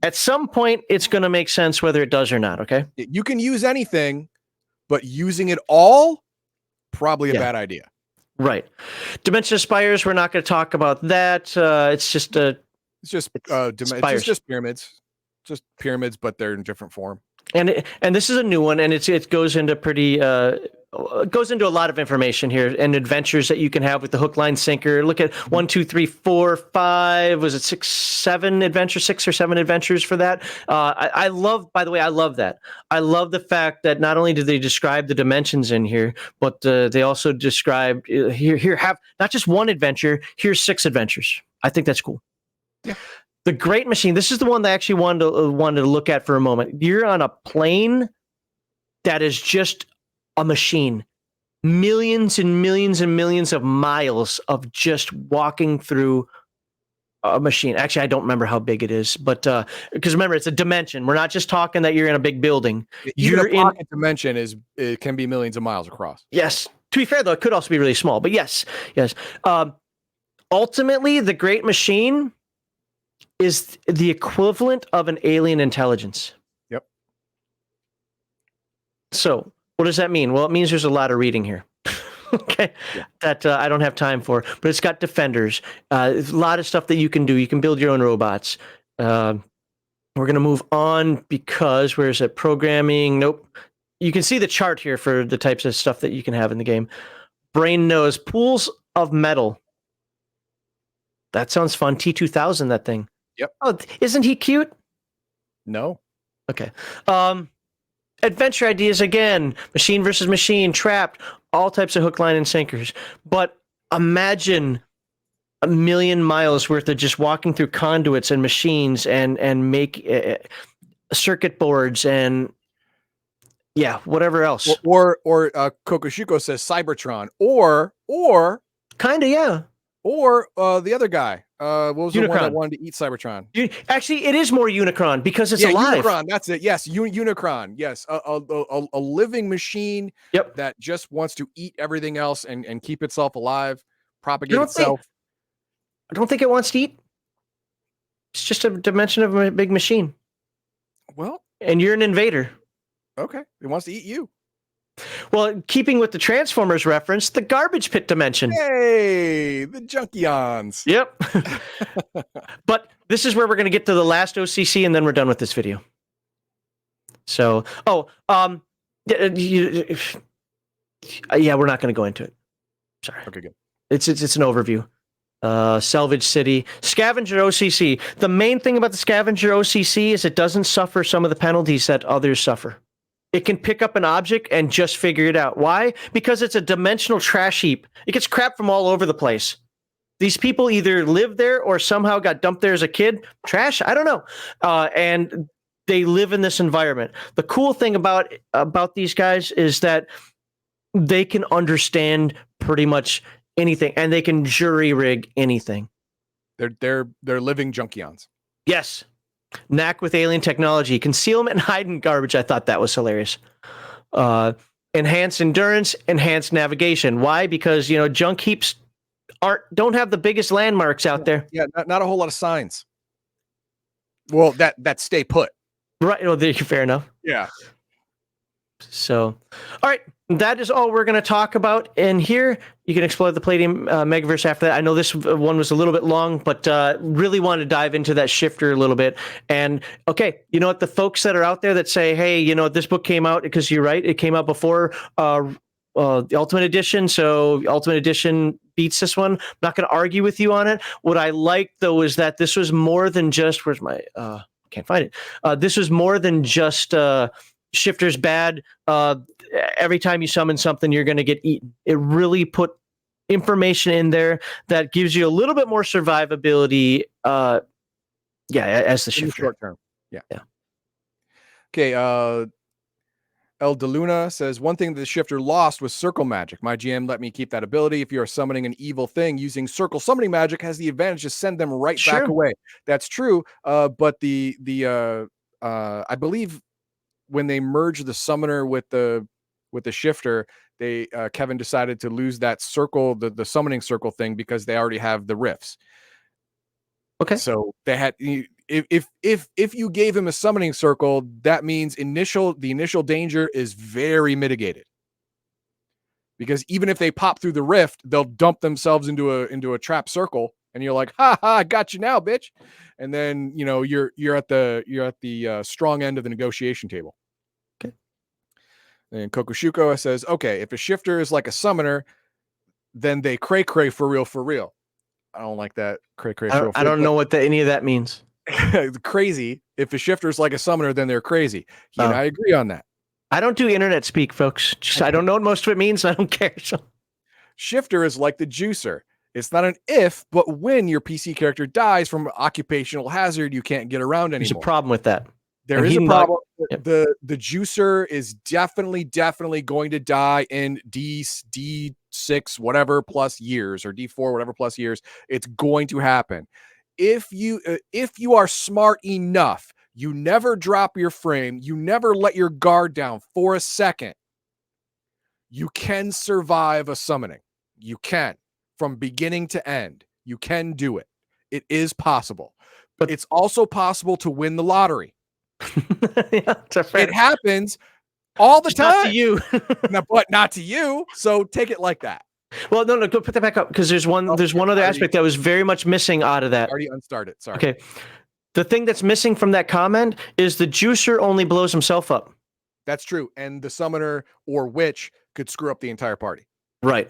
At some point, it's going to make sense whether it does or not, okay? You can use anything, but using it all, probably a bad idea. Right. Dimension Spires, we're not going to talk about that. It's just pyramids. Just pyramids, but they're in different form. And this is a new one, and it goes into goes into a lot of information here and adventures that you can have with the hook, line, sinker. Look at 1, 2, 3, 4, 5. Was it 6 or 7 adventures for that? I love that. I love the fact that not only do they describe the dimensions in here, but they also describe here have not just one adventure. Here's 6 adventures. I think that's cool. Yeah. The Great Machine. This is the one that I actually wanted to look at for a moment. You're on a plane that is just a machine. Millions and millions and millions of miles of just walking through a machine. Actually, I don't remember how big it is, but because remember, it's a dimension. We're not just talking that you're in a big building. Even a pocket dimension it can be millions of miles across. Yes. To be fair, though, it could also be really small. But yes. Ultimately, the Great Machine is the equivalent of an alien intelligence. Yep. So what does that mean? Well, it means there's a lot of reading here. Okay. Yeah. That I don't have time for, but it's got defenders. A lot of stuff that you can do. You can build your own robots. We're going to move on because where's it? Programming. Nope. you can see the chart here for the types of stuff that you can have in the game. Brain nose, pools of metal. That sounds fun. T2000, that thing. Yep. Oh, isn't he cute? No. Okay. Adventure ideas again. Machine versus machine, trapped, all types of hook, line, and sinkers. But imagine 1,000,000 miles worth of just walking through conduits and machines and make circuit boards and whatever else. Or Kokushuko says Cybertron, or kind of, or the other guy. What was Unicron. The one that wanted to eat Cybertron? Actually, it is more Unicron because it's alive. Unicron, that's it. Yes, Unicron. Yes, a living machine. Yep. That just wants to eat everything else and keep itself alive, propagate itself. I don't think it wants to eat. It's just a dimension of a big machine. Well, and you're an invader. Okay, it wants to eat you. Well, keeping with the Transformers reference, the garbage pit dimension. Hey, the Junkions. Yep. But this is where we're going to get to the last O.C.C. and then we're done with this video. So, we're not going to go into it. Sorry. Okay, good. It's an overview. Salvage City, Scavenger O.C.C. The main thing about the Scavenger O.C.C. is it doesn't suffer some of the penalties that others suffer. It can pick up an object and just figure it out. Why? Because it's a dimensional trash heap. It gets crap from all over the place. These people either live there or somehow got dumped there as a kid. Trash? I don't know. And they live in this environment. The cool thing about these guys is that they can understand pretty much anything, and they can jury rig anything. They're living Junkions. Yes. Knack with alien technology, concealment and hiding garbage. I thought that was hilarious. Enhanced endurance, enhanced navigation. Why? Because junk heaps don't have the biggest landmarks out there. Yeah, not a whole lot of signs. Well, that stay put. Right. Well, fair enough. Yeah. So, all right. That is all we're going to talk about in here. You can explore the Palladium Megaverse after that. I know this one was a little bit long, but really want to dive into that shifter a little bit. And okay, you know what? The folks that are out there that say, hey, this book came out, because you're right, it came out before the Ultimate Edition, so Ultimate Edition beats this one. I'm not going to argue with you on it. What I like, though, is that this was more than just, where's my, can't find it. This was more than just shifter's bad. Every time you summon something, you're going to get eaten. It really put information in there that gives you a little bit more survivability. As the shifter. In the short term. Yeah. Okay. El DeLuna says, one thing the shifter lost was circle magic. My GM let me keep that ability. If you are summoning an evil thing, using circle summoning magic has the advantage to send them right back away. That's true. But I believe when they merged the summoner with the shifter, they Kevin decided to lose that circle, the summoning circle thing, because they already have the rifts. Okay. So they had, if you gave him a summoning circle, that means the initial danger is very mitigated. Because even if they pop through the rift, they'll dump themselves into a trap circle, and you're like, ha ha, I got you now, bitch. And then you're at the strong end of the negotiation table. Okay. And Kokushuko says, okay, if a shifter is like a summoner, then they cray for real. I don't like that. Cray for real. I don't know what any of that means. Crazy. If a shifter is like a summoner, then they're crazy. I agree on that. I don't do internet speak, folks. I don't know what most of it means. I don't care. So. Shifter is like the juicer. It's not an if, but when your PC character dies from occupational hazard, you can't get around anymore. There's a problem with that. There is a problem. The juicer is definitely going to die in D6 whatever plus years, or D4 whatever plus years. It's going to happen. If you are smart enough, you never drop your frame, you never let your guard down for a second, you can survive a summoning. You can. From beginning to end, you can do it. It is possible. But it's also possible to win the lottery. It happens all the time. Not to you. But not to you. So take it like that. Well, no, go put that back up, because there's one other aspect that was very much missing out of that. Already unstarted. Sorry. Okay. The thing that's missing from that comment is the juicer only blows himself up. That's true. And the summoner or witch could screw up the entire party. Right.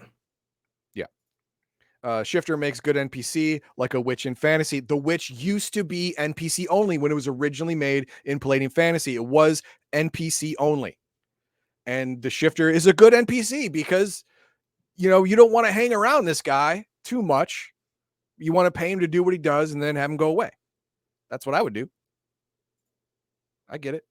Shifter makes good NPC like a witch in fantasy. The witch used to be NPC only when it was originally made in Palladium Fantasy. It was NPC only. And the shifter is a good NPC because, you don't want to hang around this guy too much. You want to pay him to do what he does and then have him go away. That's what I would do. I get it.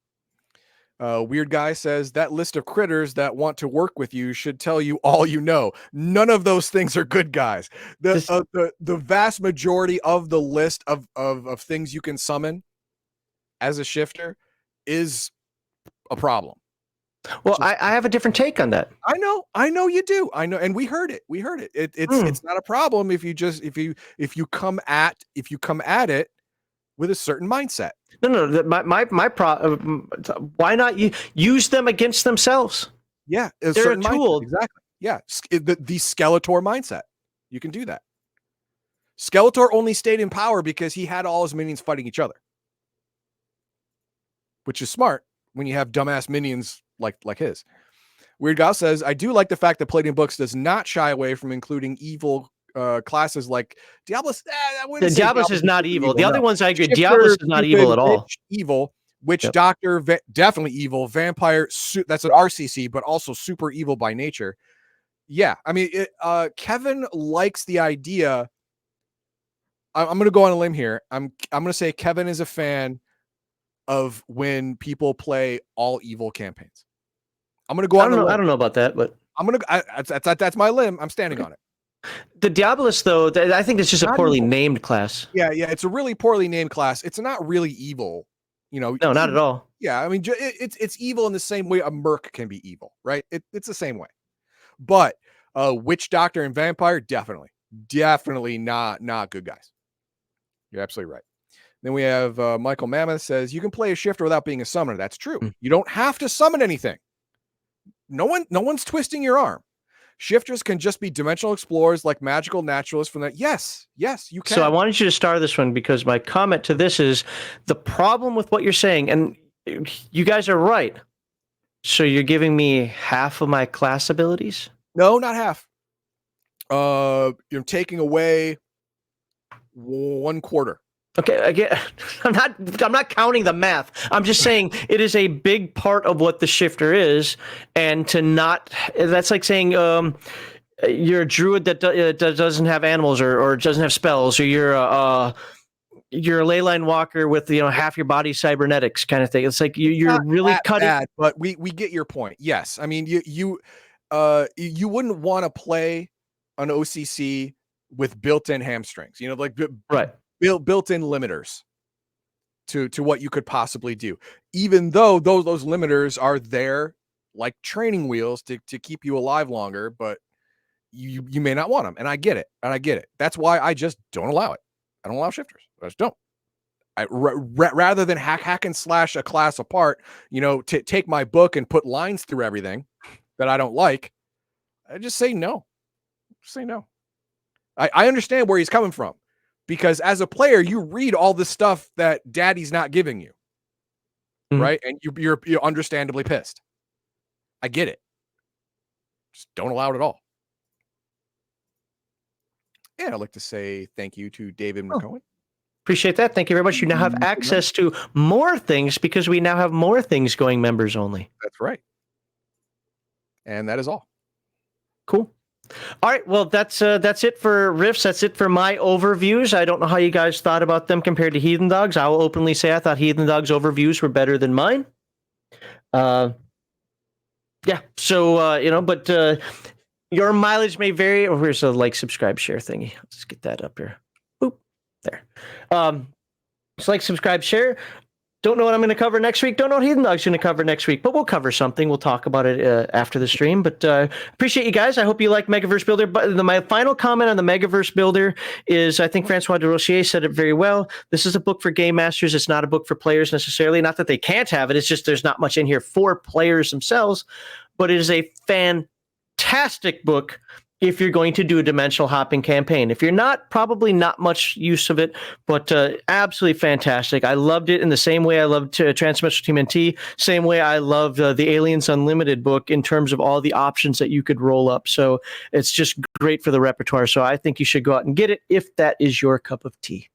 Weird Guy says that list of critters that want to work with you should tell you all you know. None of those things are good guys. The vast majority of the list of things you can summon as a shifter is a problem. Well, I have a different take on that. I know you do. I know, and we heard it. It's not a problem if you come at it with a certain mindset. No. Why not use them against themselves? Yeah, they're a tool. Exactly. Yeah, the Skeletor mindset. You can do that. Skeletor only stayed in power because he had all his minions fighting each other, which is smart when you have dumbass minions like his. Weird Guy says, I do like the fact that Palladium Books does not shy away from including evil classes like Diablos. Diablos is not evil. The other ones I agree. Shifter, Diablos is not evil at all. Witch Doctor, definitely evil. Vampire, that's an RCC, but also super evil by nature. Yeah, I mean, Kevin likes the idea. I'm going to go on a limb here. I'm going to say Kevin is a fan of when people play all evil campaigns. I'm going to go on a limb. I don't know about that, but that's my limb. I'm standing on it. The Diabolus, though, I think it's just a poorly named class. Yeah, it's a really poorly named class. It's not really evil, No, not at all. Yeah, I mean, it's evil in the same way a merc can be evil, right? It's the same way. But Witch Doctor and Vampire, definitely not good guys. You're absolutely right. Then we have Michael Mammoth says, you can play a shifter without being a summoner. That's true. You don't have to summon anything. No one's twisting your arm. Shifters can just be dimensional explorers like magical naturalists from that. Yes, you can. So I wanted you to start this one because my comment to this is the problem with what you're saying, and you guys are right. So you're giving me half of my class abilities? No, not half. You're taking away 1/4. Okay, again, I'm not counting the math. I'm just saying it is a big part of what the shifter is, and that's like saying you're a druid that doesn't have animals or doesn't have spells, or you're a ley line walker with half your body cybernetics kind of thing. It's like you're really cutting. Bad, but we get your point. Yes, I mean you wouldn't want to play an O.C.C. with built-in hamstrings. Right. Built-in limiters to what you could possibly do, even though those limiters are there like training wheels to keep you alive longer, but you may not want them, and I get it. That's why I just don't allow it. I don't allow shifters. I just don't. Rather than hack and slash a class apart, take my book and put lines through everything that I don't like, I just say no. I understand where he's coming from. Because as a player, you read all the stuff that daddy's not giving you, right? And you're understandably pissed. I get it. Just don't allow it at all. And I'd like to say thank you to David McCohen. Appreciate that. Thank you very much. You now have access to more things because we now have more things going members only. That's right. And that is all. Cool. All right, well, that's it for Rifts. That's it for my overviews. I don't know how you guys thought about them compared to Heathen Dogs. I will openly say I thought Heathen Dogs' overviews were better than mine. Yeah, so, but your mileage may vary. Oh, here's a like, subscribe, share thingy. Let's get that up here. Boop, there. Just like, subscribe, share. Don't know what I'm going to cover next week. Don't know what Heathen Dog's going to cover next week, but we'll cover something. We'll talk about it after the stream. But appreciate you guys. I hope you like Megaverse Builder. But my final comment on the Megaverse Builder is I think Francois de Rochier said it very well. This is a book for game masters. It's not a book for players necessarily. Not that they can't have it. It's just there's not much in here for players themselves. But it is a fantastic book if you're going to do a dimensional hopping campaign. If you're not, probably not much use of it, but absolutely fantastic. I loved it in the same way I loved Transdimensional TMNT, same way I loved the Aliens Unlimited book in terms of all the options that you could roll up. So it's just great for the repertoire. So I think you should go out and get it if that is your cup of tea.